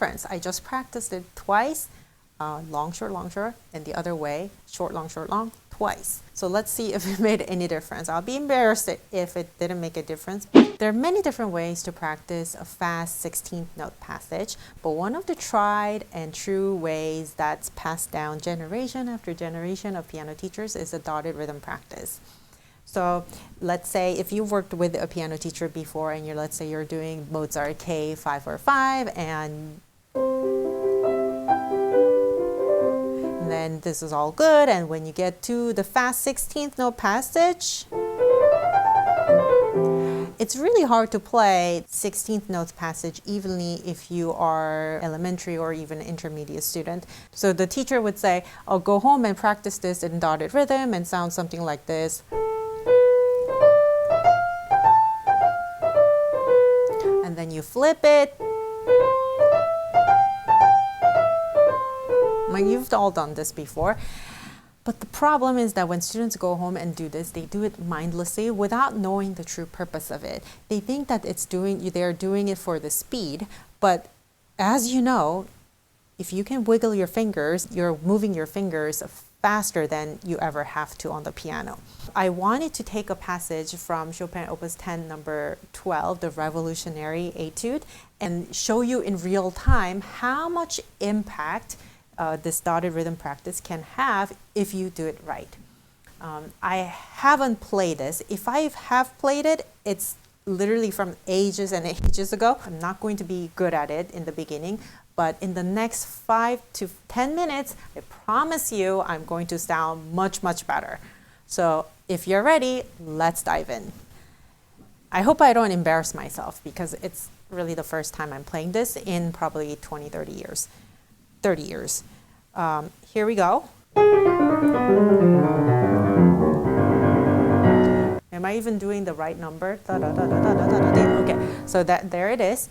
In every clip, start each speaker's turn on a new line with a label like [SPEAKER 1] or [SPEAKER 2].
[SPEAKER 1] difference. I just practiced it twice, long, short, and the other way, short, long, twice. So let's see if it made any difference. I'll be embarrassed if it didn't make a difference. There are many different ways to practice a fast 16th note passage, but one of the tried and true ways that's passed down generation after generation of piano teachers is a dotted rhythm practice. So let's say if you've worked with a piano teacher before and let's say you're doing Mozart K545 and then this is all good, and when you get to the fast 16th note passage, it's really hard to play 16th notes passage evenly if you are elementary or even intermediate student. So the teacher would say, "Oh, go home and practice this in dotted rhythm and sound something like this." And then you flip it. You've all done this before. But the problem is that when students go home and do this, they do it mindlessly without knowing the true purpose of it. They think that they're doing it for the speed, but as you know, if you can wiggle your fingers, you're moving your fingers faster than you ever have to on the piano. I wanted to take a passage from Chopin Op.10 number 12, the Revolutionary Etude, and show you in real time how much impact this dotted rhythm practice can have if you do it right. I haven't played this. If I have played it, it's literally from ages and ages ago. I'm not going to be good at it in the beginning, but in the next 5 to 10 minutes, I promise you I'm going to sound much, much better. So if you're ready, let's dive in. I hope I don't embarrass myself because it's really the first time I'm playing this in probably 20, 30 years. 30 years. Here we go. Am I even doing the right number? Okay, so there it is.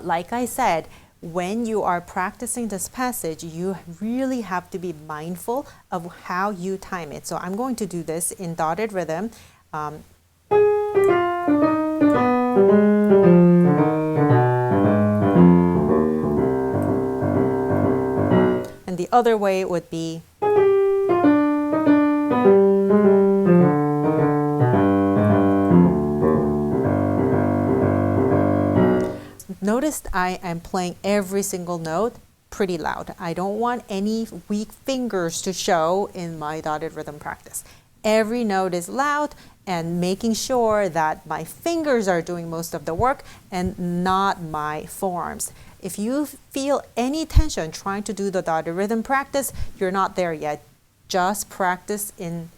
[SPEAKER 1] Like I said, when you are practicing this passage, you really have to be mindful of how you time it. So I'm going to do this in dotted rhythm. And the other way would be notice I am playing every single note pretty loud. I don't want any weak fingers to show in my dotted rhythm practice. Every note is loud and making sure that my fingers are doing most of the work and not my forearms. If you feel any tension trying to do the dotted rhythm practice, you're not there yet. Just practice in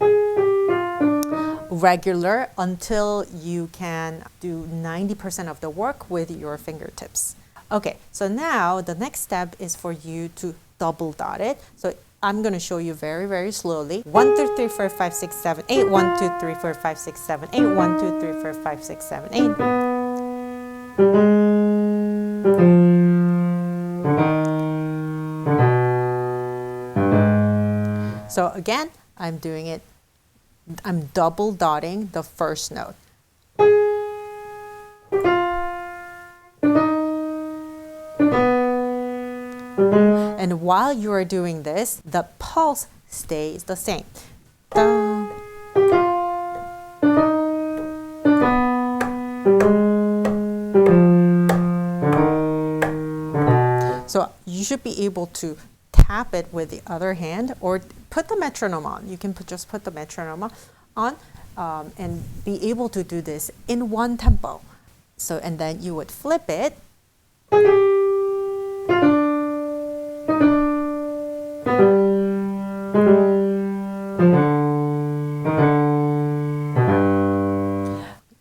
[SPEAKER 1] regular until you can do 90% of the work with your fingertips. Okay, so now the next step is for you to double dot it. So I'm going to show you very, very slowly. 1, 2, 3, 4, 5, 6, 7, 8. 1, 2, 3, 4, 5, 6, 7, 8. 1, 2, 3, 4, 5, 6, 7, 8. So again, I'm double dotting the first note. And while you are doing this, the pulse stays the same. So you should be able to tap it with the other hand or put the metronome on. You can just put the metronome on and be able to do this in one tempo. So, and then you would flip it.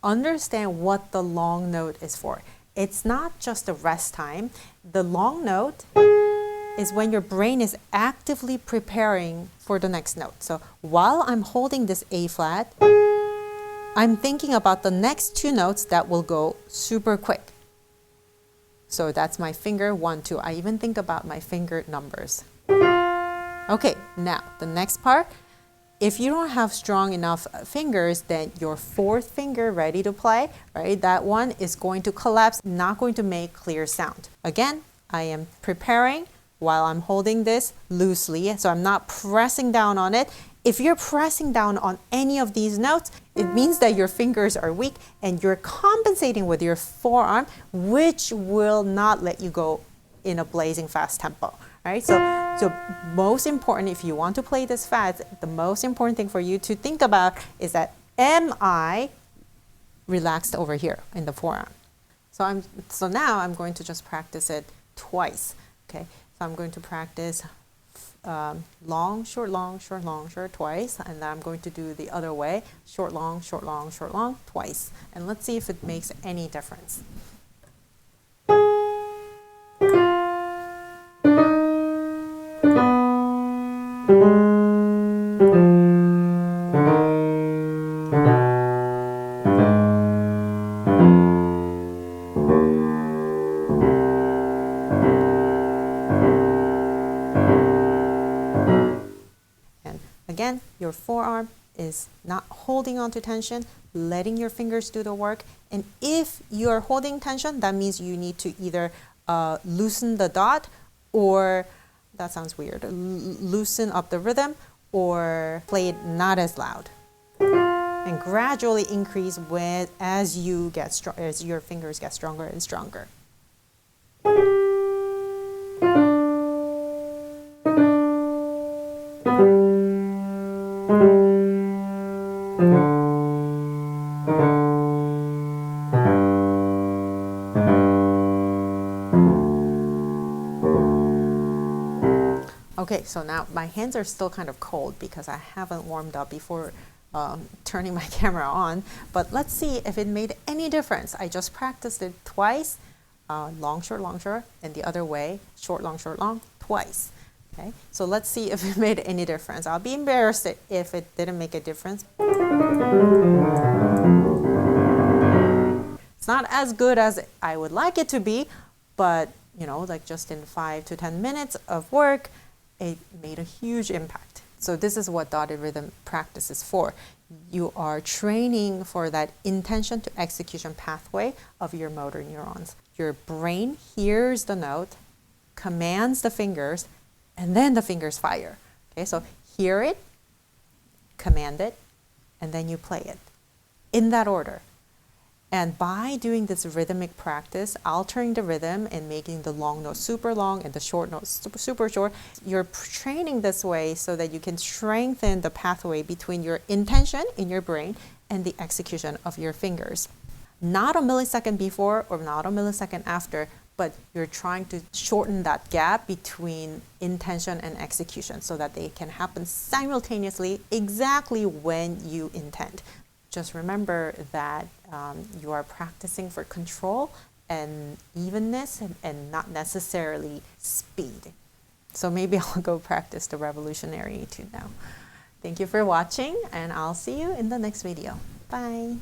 [SPEAKER 1] Understand what the long note is for. It's not just a rest time. The long note is when your brain is actively preparing for the next note. So while I'm holding this A flat, I'm thinking about the next two notes that will go super quick. So that's my finger 1, 2. I even think about my finger numbers. Okay, now the next part. If you don't have strong enough fingers, then your fourth finger ready to play, right? That one is going to collapse, not going to make clear sound. Again, I am preparing while I'm holding this loosely, so I'm not pressing down on it. If you're pressing down on any of these notes, it means that your fingers are weak and you're compensating with your forearm, which will not let you go in a blazing fast tempo. Right? So most important, if you want to play this fast, the most important thing for you to think about is that am I relaxed over here in the forearm? So now I'm going to just practice it twice. Okay, so I'm going to practice long, short, long, short, long, short twice, and then I'm going to do the other way, short, long, short, long, short, long twice, and let's see if it makes any difference. Again, your forearm is not holding on to tension, letting your fingers do the work. And if you're holding tension, that means you need to either loosen the dot, or, that sounds weird, loosen up the rhythm, or play it not as loud. And gradually increase as your fingers get stronger and stronger. Okay, so now my hands are still kind of cold because I haven't warmed up before turning my camera on, but let's see if it made any difference. I just practiced it twice, long, short, and the other way, short, long, twice. Okay, so let's see if it made any difference. I'll be embarrassed if it didn't make a difference. It's not as good as I would like it to be, but you know, like just in 5 to 10 minutes of work, it made a huge impact. So this is what dotted rhythm practice is for. You are training for that intention to execution pathway of your motor neurons. Your brain hears the note, commands the fingers, and then the fingers fire. Okay, so hear it, command it, and then you play it in that order. And by doing this rhythmic practice, altering the rhythm and making the long notes super long and the short notes super short, you're training this way so that you can strengthen the pathway between your intention in your brain and the execution of your fingers. Not a millisecond before or not a millisecond after, but you're trying to shorten that gap between intention and execution so that they can happen simultaneously exactly when you intend. Just remember that you are practicing for control and evenness and not necessarily speed. So maybe I'll go practice the revolutionary etude now. Thank you for watching, and I'll see you in the next video. Bye.